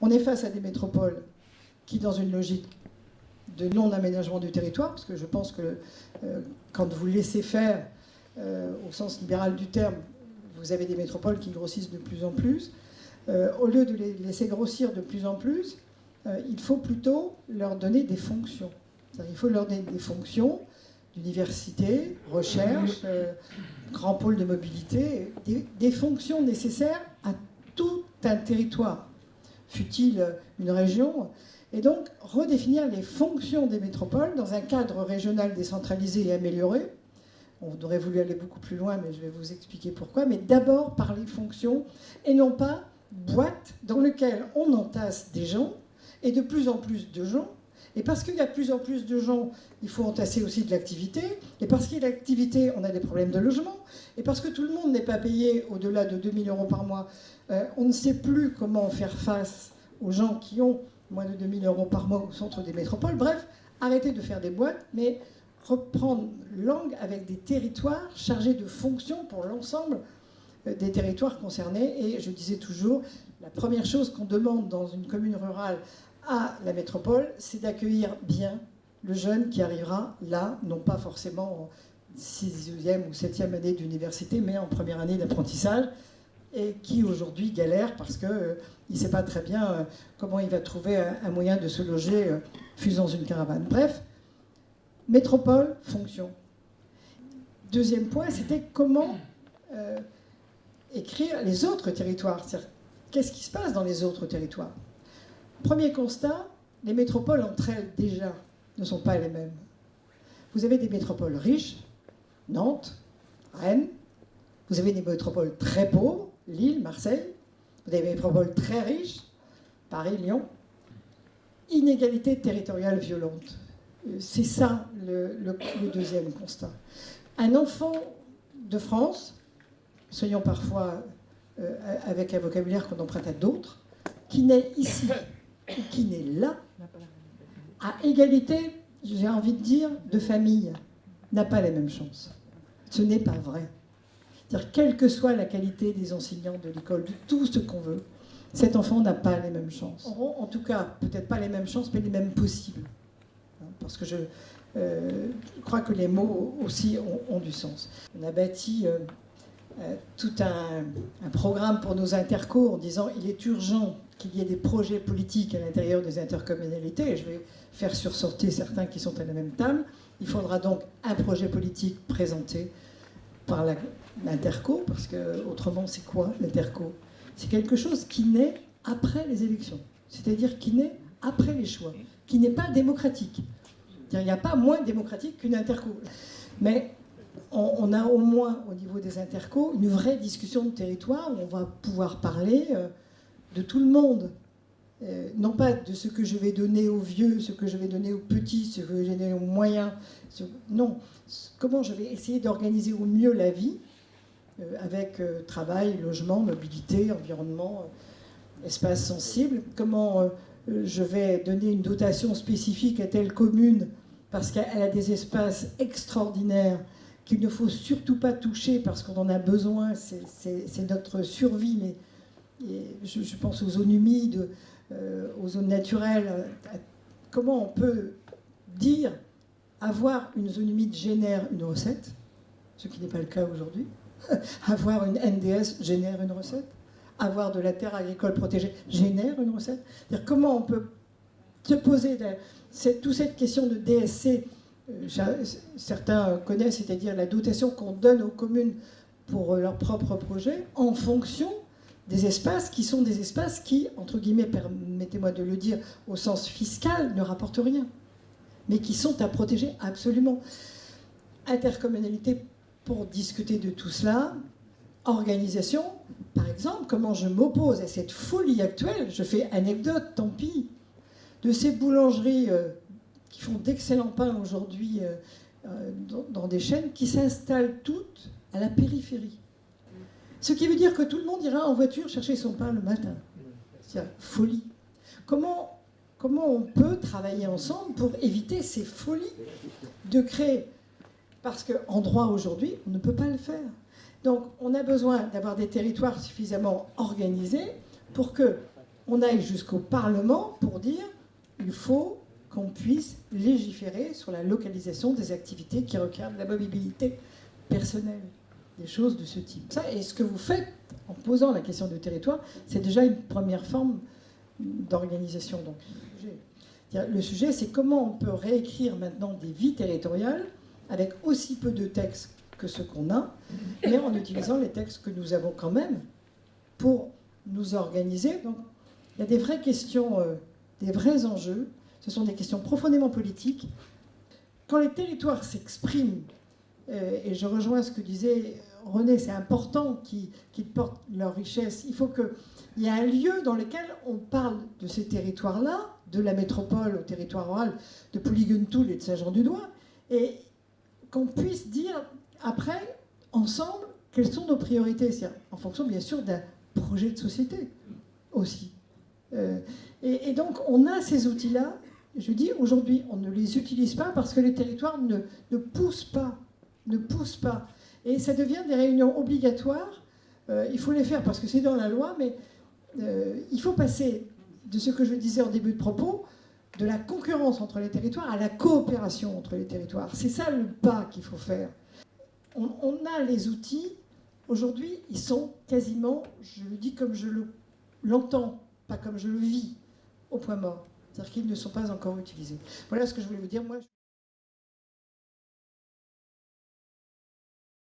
On est face à des métropoles qui, dans une logique de non-aménagement du territoire, parce que je pense que quand vous laissez faire, au sens libéral du terme, vous avez des métropoles qui grossissent de plus en plus. Au lieu de les laisser grossir de plus en plus, il faut plutôt leur donner des fonctions. Il faut leur donner des fonctions d'université, recherche, grand pôle de mobilité, des fonctions nécessaires à tout un territoire, fût-il une région. Et donc, redéfinir les fonctions des métropoles dans un cadre régional décentralisé et amélioré. On aurait voulu aller beaucoup plus loin, mais je vais vous expliquer pourquoi. Mais d'abord par les fonctions, et non pas boîte dans lequel on entasse des gens, et de plus en plus de gens. Et parce qu'il y a de plus en plus de gens, il faut entasser aussi de l'activité. Et parce qu'il y a de l'activité, on a des problèmes de logement. Et parce que tout le monde n'est pas payé au-delà de 2 000 € par mois, on ne sait plus comment faire face aux gens qui ont moins de 2 000 € par mois au centre des métropoles. Bref, arrêter de faire des boîtes, mais reprendre langue avec des territoires chargés de fonctions pour l'ensemble des territoires concernés. Et je disais toujours, la première chose qu'on demande dans une commune rurale à la métropole, c'est d'accueillir bien le jeune qui arrivera là, non pas forcément en 6e ou 7e année d'université, mais en première année d'apprentissage, et qui aujourd'hui galère parce qu'il ne sait pas très bien comment il va trouver un moyen de se loger fût dans une caravane. Bref, métropole, fonction. Deuxième point, c'était comment écrire les autres territoires. C'est-à-dire, qu'est-ce qui se passe dans les autres territoires? Premier constat, les métropoles entre elles, déjà, ne sont pas les mêmes. Vous avez des métropoles riches, Nantes, Rennes. Vous avez des métropoles très pauvres, Lille, Marseille. Vous avez des métropoles très riches, Paris, Lyon. Inégalité territoriale violente. C'est ça le deuxième constat. Un enfant de France, soyons parfois avec un vocabulaire qu'on emprunte à d'autres, qui naît ici ou qui naît là, à égalité, j'ai envie de dire, de famille, n'a pas les mêmes chances. Ce n'est pas vrai. C'est-à-dire, quelle que soit la qualité des enseignants de l'école, de tout ce qu'on veut, cet enfant n'a pas les mêmes chances. En tout cas, peut-être pas les mêmes chances, mais les mêmes possibles. Parce que je crois que les mots aussi ont du sens. On a bâti tout un programme pour nos intercos en disant il est urgent qu'il y ait des projets politiques à l'intérieur des intercommunalités. Et je vais faire sursauter certains qui sont à la même table. Il faudra donc un projet politique présenté par l'interco, parce que autrement c'est quoi l'interco? C'est quelque chose qui naît après les élections, c'est-à-dire qui naît après les choix, qui n'est pas démocratique. Il n'y a pas moins démocratique qu'une interco. Mais on a au moins au niveau des intercos une vraie discussion de territoire où on va pouvoir parler de tout le monde. Non pas de ce que je vais donner aux vieux, ce que je vais donner aux petits, ce que je vais donner aux moyens. Non, comment je vais essayer d'organiser au mieux la vie avec travail, logement, mobilité, environnement, espace sensible. Comment je vais donner une dotation spécifique à telle commune parce qu'elle a des espaces extraordinaires qu'il ne faut surtout pas toucher parce qu'on en a besoin, c'est notre survie. Mais je pense aux zones humides, aux zones naturelles. Comment on peut dire avoir une zone humide génère une recette, ce qui n'est pas le cas aujourd'hui. Avoir une NDS génère une recette. Avoir de la terre agricole protégée génère une recette. C'est-à-dire comment on peut se poser toute cette question de DSC, certains connaissent, c'est-à-dire la dotation qu'on donne aux communes pour leurs propres projets, en fonction des espaces qui sont des espaces qui, entre guillemets, permettez-moi de le dire au sens fiscal, ne rapportent rien, mais qui sont à protéger absolument. Intercommunalité pour discuter de tout cela. Organisation, par exemple, comment je m'oppose à cette folie actuelle, je fais anecdote, tant pis, de ces boulangeries qui font d'excellents pains aujourd'hui dans des chaînes qui s'installent toutes à la périphérie. Ce qui veut dire que tout le monde ira en voiture chercher son pain le matin. C'est folie. Comment on peut travailler ensemble pour éviter ces folies de créer? Parce qu'en droit aujourd'hui, on ne peut pas le faire. Donc on a besoin d'avoir des territoires suffisamment organisés pour que on aille jusqu'au Parlement pour dire il faut qu'on puisse légiférer sur la localisation des activités qui requièrent de la mobilité personnelle, des choses de ce type. Ça, et ce que vous faites en posant la question du territoire, c'est déjà une première forme d'organisation. Donc, le sujet, c'est comment on peut réécrire maintenant des vies territoriales avec aussi peu de textes que ceux qu'on a, mais en utilisant les textes que nous avons quand même pour nous organiser. Donc, il y a des vraies questions, des vrais enjeux. Ce sont des questions profondément politiques. Quand les territoires s'expriment, et je rejoins ce que disait René, c'est important qu'ils portent leur richesse. Il faut qu'il y ait un lieu dans lequel on parle de ces territoires-là, de la métropole au territoire rural, de Polygontoul et de Saint-Jean-du-Doigt, et qu'on puisse dire après, ensemble, quelles sont nos priorités, c'est-à-dire en fonction bien sûr d'un projet de société aussi. Et donc on a ces outils-là. Je dis aujourd'hui, on ne les utilise pas parce que les territoires ne poussent pas. Et ça devient des réunions obligatoires. Il faut les faire parce que c'est dans la loi, mais il faut passer de ce que je disais en début de propos, de la concurrence entre les territoires à la coopération entre les territoires. C'est ça le pas qu'il faut faire. On a les outils. Aujourd'hui, ils sont quasiment, je le dis comme je l'entends, pas comme je le vis, au point mort. C'est-à-dire qu'ils ne sont pas encore utilisés. Voilà ce que je voulais vous dire. Moi,